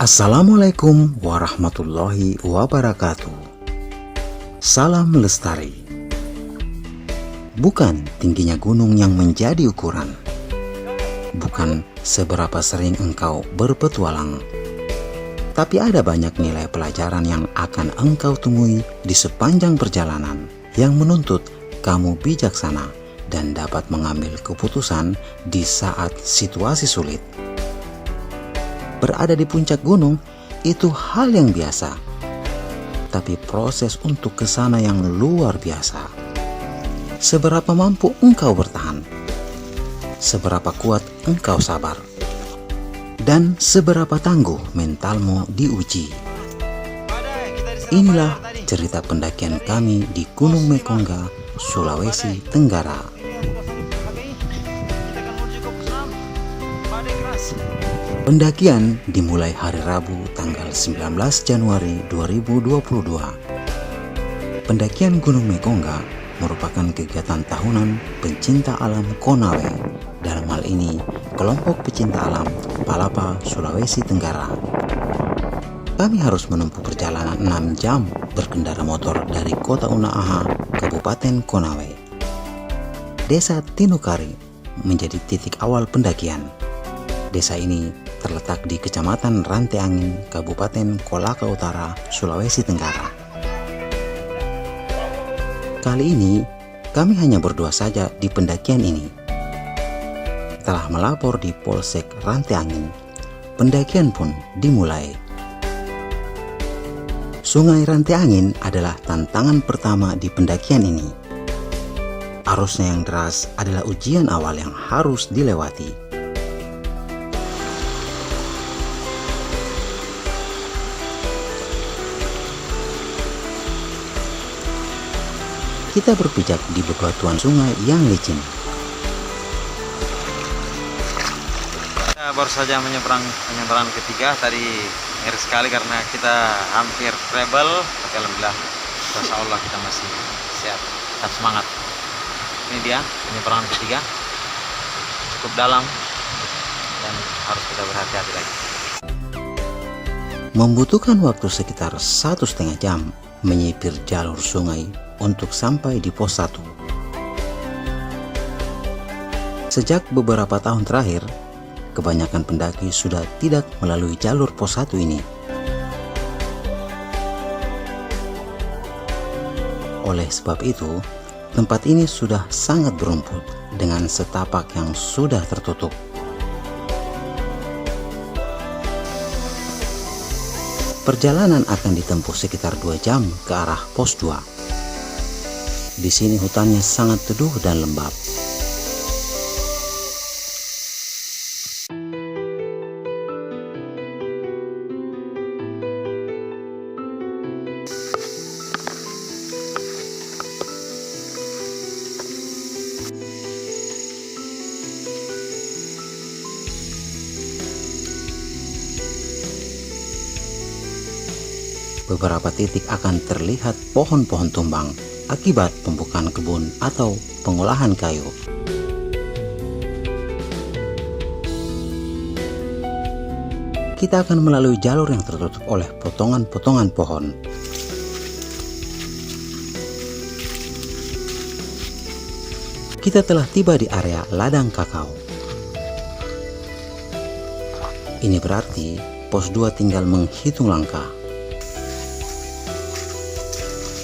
Assalamualaikum warahmatullahi wabarakatuh. Salam lestari. Bukan tingginya gunung yang menjadi ukuran, bukan seberapa sering engkau berpetualang, tapi ada banyak nilai pelajaran yang akan engkau temui di sepanjang perjalanan yang menuntut kamu bijaksana dan dapat mengambil keputusan di saat situasi sulit. Berada di puncak gunung itu hal yang biasa, tapi proses untuk ke sana yang luar biasa. Seberapa mampu engkau bertahan, seberapa kuat engkau sabar, dan seberapa tangguh mentalmu diuji. Inilah cerita pendakian kami di Gunung Mekongga, Sulawesi Tenggara. Pendakian dimulai hari Rabu tanggal 19 Januari 2022. Pendakian Gunung Mekongga merupakan kegiatan tahunan pencinta alam Konawe, dalam hal ini kelompok pecinta alam Palapa, Sulawesi Tenggara. Kami harus menempuh perjalanan 6 jam berkendara motor dari Kota Unaaha, Kabupaten Konawe. Desa Tinukari menjadi titik awal pendakian. Desa ini terletak di Kecamatan Rantai Angin, Kabupaten Kolaka Utara, Sulawesi Tenggara. Kali ini, kami hanya berdua saja di pendakian ini. Setelah melapor di Polsek Rantai Angin, pendakian pun dimulai. Sungai Rantai Angin adalah tantangan pertama di pendakian ini. Arusnya yang deras adalah ujian awal yang harus dilewati. Kita berpijak di bebatuan sungai yang licin. Kita baru saja menyeberang ketiga. Tadi ngeri sekali karena kita hampir treble, tapi alhamdulillah, insya Allah kita masih sehat, tetap semangat. Ini dia penyeberangan ketiga, cukup dalam dan harus kita berhati-hati lagi. Membutuhkan waktu sekitar 1,5 jam menyipir jalur sungai untuk sampai di pos 1. Sejak beberapa tahun terakhir, kebanyakan pendaki sudah tidak melalui jalur pos 1 ini. Oleh sebab itu, tempat ini sudah sangat berumput dengan setapak yang sudah tertutup. Perjalanan akan ditempuh sekitar 2 jam ke arah pos 2. Di sini hutannya sangat teduh dan lembab. Beberapa titik akan terlihat pohon-pohon tumbang akibat pembukaan kebun atau pengolahan kayu. Kita akan melalui jalur yang tertutup oleh potongan-potongan pohon. Kita telah tiba di area ladang kakao. Ini berarti pos 2 tinggal menghitung langkah.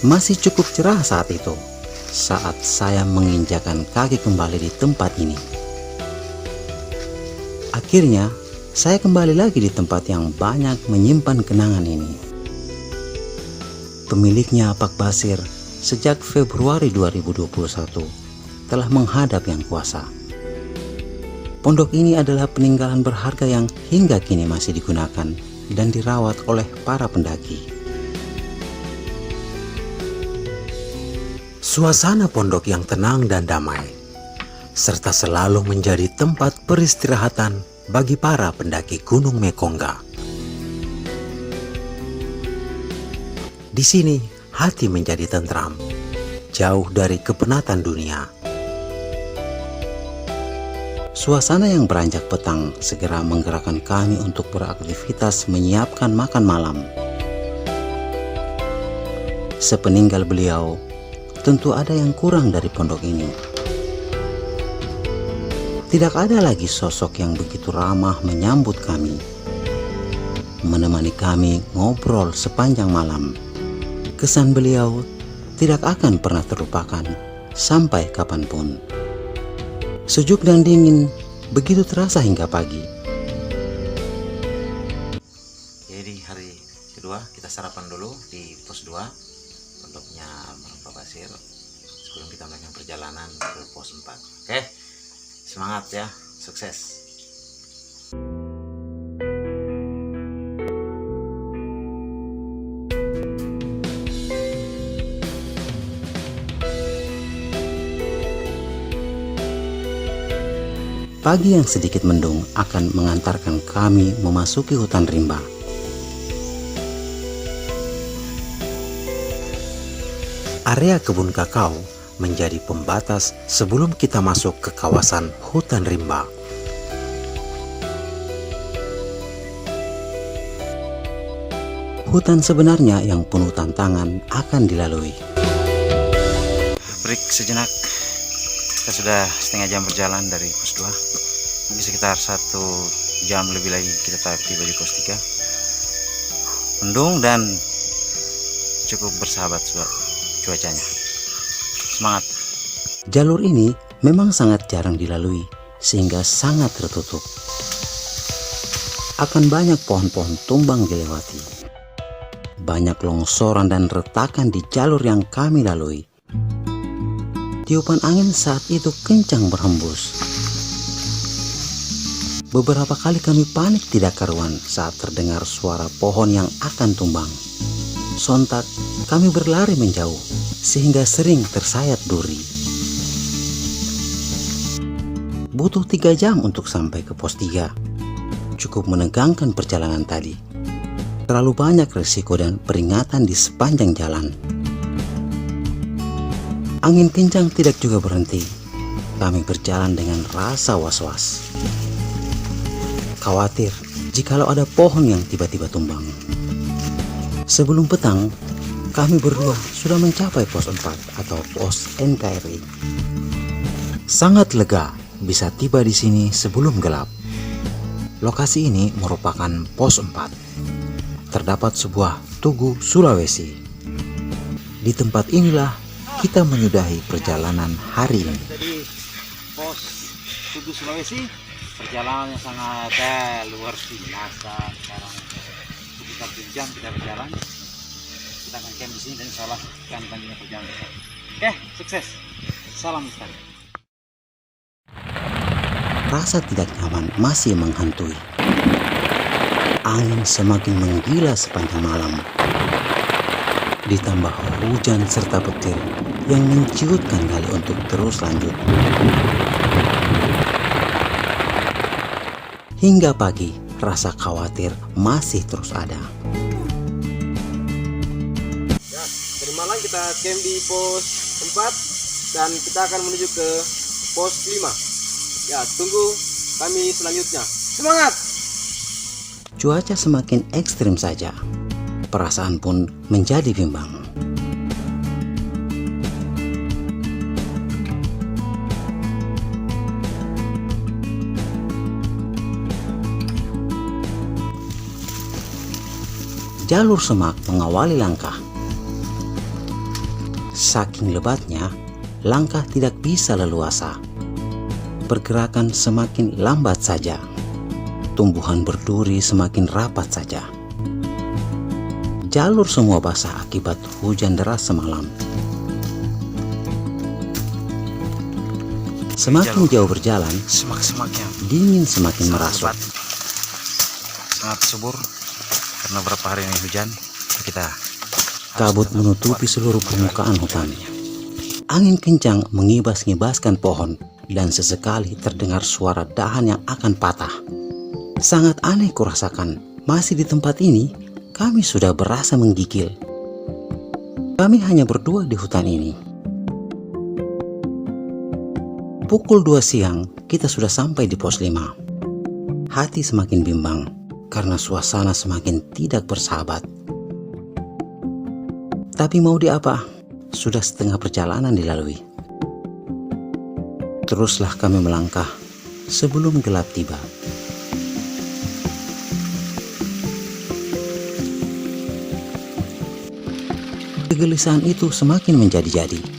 Masih cukup cerah saat itu, saat saya menginjakan kaki kembali di tempat ini. Akhirnya, saya kembali lagi di tempat yang banyak menyimpan kenangan ini. Pemiliknya, Pak Basir, sejak Februari 2021, telah menghadap Yang Kuasa. Pondok ini adalah peninggalan berharga yang hingga kini masih digunakan dan dirawat oleh para pendaki. Suasana pondok yang tenang dan damai, serta selalu menjadi tempat peristirahatan bagi para pendaki Gunung Mekongga. Di sini, hati menjadi tentram, jauh dari kepenatan dunia. Suasana yang beranjak petang segera menggerakkan kami untuk beraktivitas menyiapkan makan malam. Sepeninggal beliau, tentu ada yang kurang dari pondok ini. Tidak ada lagi sosok yang begitu ramah menyambut kami, menemani kami ngobrol sepanjang malam. Kesan beliau tidak akan pernah terlupakan sampai kapanpun. Sejuk dan dingin begitu terasa hingga pagi. Jadi hari kedua kita sarapan dulu di pos 2 pondoknya almarhum Pak Basir sebelum kita melakukan perjalanan ke pos 4. Oke, semangat ya, sukses. Pagi yang sedikit mendung akan mengantarkan kami memasuki hutan rimba. Area kebun kakao menjadi pembatas sebelum kita masuk ke kawasan hutan rimba. Hutan sebenarnya yang penuh tantangan akan dilalui. Break sejenak. Kita sudah setengah jam berjalan dari pos 2. Mungkin sekitar 1 jam lebih lagi kita tiba di pos 3. Mendung dan cukup bersahabat cuacanya. Semangat. Jalur ini memang sangat jarang dilalui sehingga sangat tertutup. Akan banyak pohon-pohon tumbang dilewati. Banyak longsoran dan retakan di jalur yang kami lalui. Tiupan angin saat itu kencang berhembus. Beberapa kali kami panik tidak karuan saat terdengar suara pohon yang akan tumbang. Sontak kami berlari menjauh sehingga sering tersayat duri. Butuh 3 jam untuk sampai ke pos 3. Cukup menegangkan perjalanan tadi. Terlalu banyak risiko dan peringatan di sepanjang jalan. Angin kencang tidak juga berhenti. Kami berjalan dengan rasa was-was. Khawatir jikalau ada pohon yang tiba-tiba tumbang. Sebelum petang, kami berdua sudah mencapai pos 4 atau pos NKRI. Sangat lega bisa tiba di sini sebelum gelap. Lokasi ini merupakan pos 4. Terdapat sebuah tugu Sulawesi. Di tempat inilah kita menyudahi perjalanan hari ini. Jadi pos Tugu Sulawesi perjalanannya sangat luar biasa. Sekarang sekitar 7 jam kita berjalan. Kita akan camp di sini dan insyaallah akan lanjutnya perjalanan kita. Oke, sukses. Salam sekali. Rasa tidak nyaman masih menghantui. Angin semakin menggila sepanjang malam. Ditambah hujan serta petir yang menciutkan gali untuk terus lanjut. Hingga pagi, rasa khawatir masih terus ada. Ya, dari malam kita camp di pos 4 dan kita akan menuju ke pos 5. Ya, tunggu kami selanjutnya. Semangat! Cuaca semakin ekstrim saja. Perasaan pun menjadi bimbang. Jalur semak mengawali langkah. Saking lebatnya, langkah tidak bisa leluasa. Pergerakan semakin lambat saja. Tumbuhan berduri semakin rapat saja. Jalur semua basah akibat hujan deras semalam. Semakin jauh berjalan, Semak-semaknya dingin semakin merasuk. sangat subur karena beberapa hari ini hujan. Kita Kabut menutupi seluruh permukaan hutan. Angin kencang mengibas-ngibaskan pohon dan sesekali terdengar suara dahan yang akan patah. Sangat aneh kurasakan, masih di tempat ini kami sudah berasa menggigil. Kami hanya berdua di hutan ini. Pukul 2 siang, kita sudah sampai di pos 5. Hati semakin bimbang karena suasana semakin tidak bersahabat. Tapi mau diapa, sudah setengah perjalanan dilalui. Teruslah kami melangkah sebelum gelap tiba. Kegelisahan itu semakin menjadi-jadi.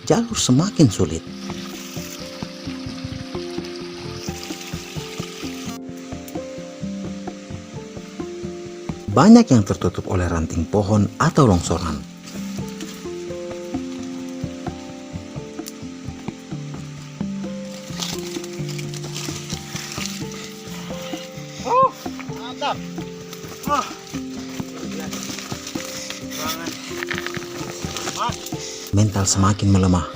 Jalur semakin sulit. Banyak yang tertutup oleh ranting pohon atau longsoran. Mantap. Mental semakin melemah,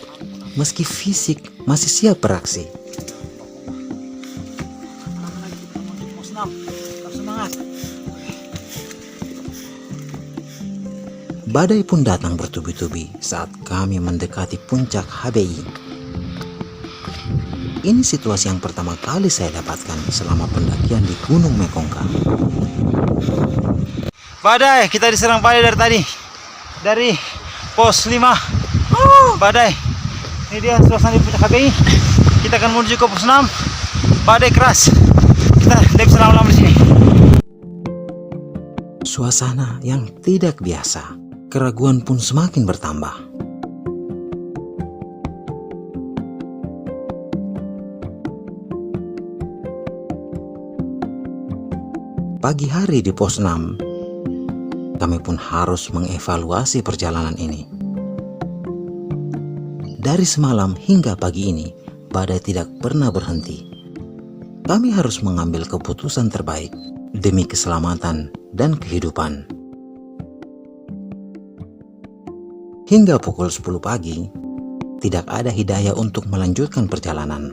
meski fisik masih siap beraksi. Badai pun datang bertubi-tubi saat kami mendekati puncak HBI. Ini situasi yang pertama kali saya dapatkan selama pendakian di Gunung Mekongga. Badai, kita diserang badai dari tadi. Dari pos 5. Badai. Ini dia suasana di puncak HBI. Kita akan menuju ke pos 6. Badai keras. Kita tidak bisa lama-lama di sini. Suasana yang tidak biasa. Keraguan pun semakin bertambah. Pagi hari di pos 6, kami pun harus mengevaluasi perjalanan ini. Dari semalam hingga pagi ini, badai tidak pernah berhenti. Kami harus mengambil keputusan terbaik demi keselamatan dan kehidupan. Hingga pukul 10 pagi, tidak ada hidayah untuk melanjutkan perjalanan.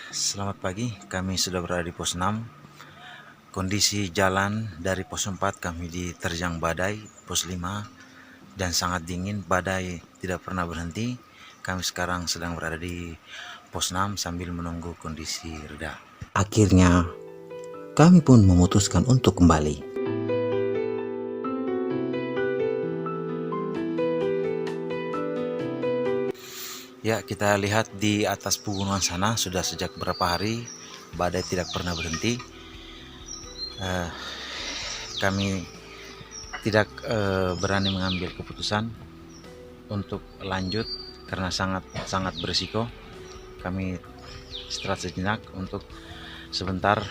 Selamat pagi, kami sudah berada di pos 6. Kondisi jalan dari pos 4 kami diterjang badai, pos 5, dan sangat dingin, badai tidak pernah berhenti. Kami sekarang sedang berada di pos 6 sambil menunggu kondisi reda. Akhirnya, kami pun memutuskan untuk kembali. Ya, kita lihat di atas pegunungan sana sudah sejak beberapa hari badai tidak pernah berhenti. Kami tidak berani mengambil keputusan untuk lanjut karena sangat berisiko. Kami istirahat sejenak untuk sebentar.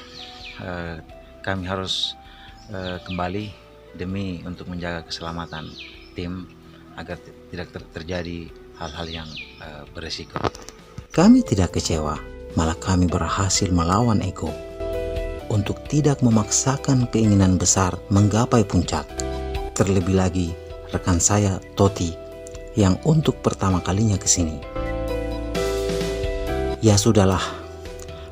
Kami harus kembali demi untuk menjaga keselamatan tim agar tidak terjadi hal-hal yang berisiko. Kami tidak kecewa, malah kami berhasil melawan ego untuk tidak memaksakan keinginan besar menggapai puncak. Terlebih lagi rekan saya Toti yang untuk pertama kalinya ke sini. Ya sudahlah,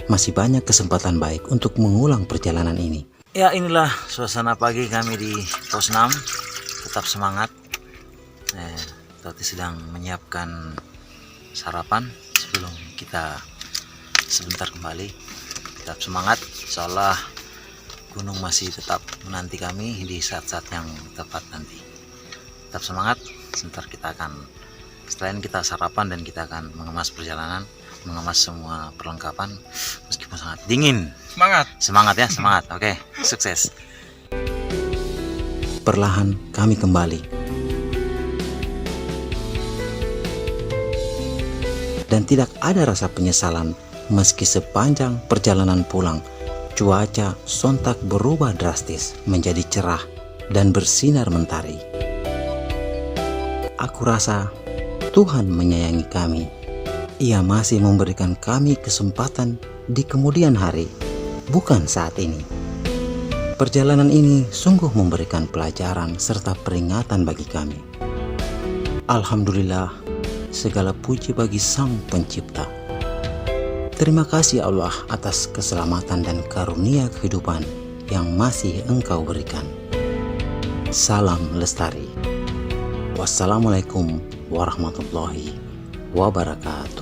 masih banyak kesempatan baik untuk mengulang perjalanan ini. Ya, inilah suasana pagi kami di pos 6. Tetap semangat. Toti sedang menyiapkan sarapan sebelum kita sebentar kembali. Tetap semangat, insyaallah gunung masih tetap menanti kami di saat-saat yang tepat nanti. Tetap semangat, sebentar kita akan, setelah ini kita sarapan dan kita akan mengemas perjalanan, mengemas semua perlengkapan meskipun sangat dingin. Semangat ya, semangat. Oke, sukses. Perlahan kami kembali. Dan tidak ada rasa penyesalan meski sepanjang perjalanan pulang, cuaca sontak berubah drastis menjadi cerah dan bersinar mentari. Aku rasa Tuhan menyayangi kami. Ia masih memberikan kami kesempatan di kemudian hari, bukan saat ini. Perjalanan ini sungguh memberikan pelajaran serta peringatan bagi kami. Alhamdulillah, segala puji bagi Sang Pencipta. Terima kasih Allah atas keselamatan dan karunia kehidupan yang masih Engkau berikan. Salam lestari. Wassalamualaikum warahmatullahi wabarakatuh.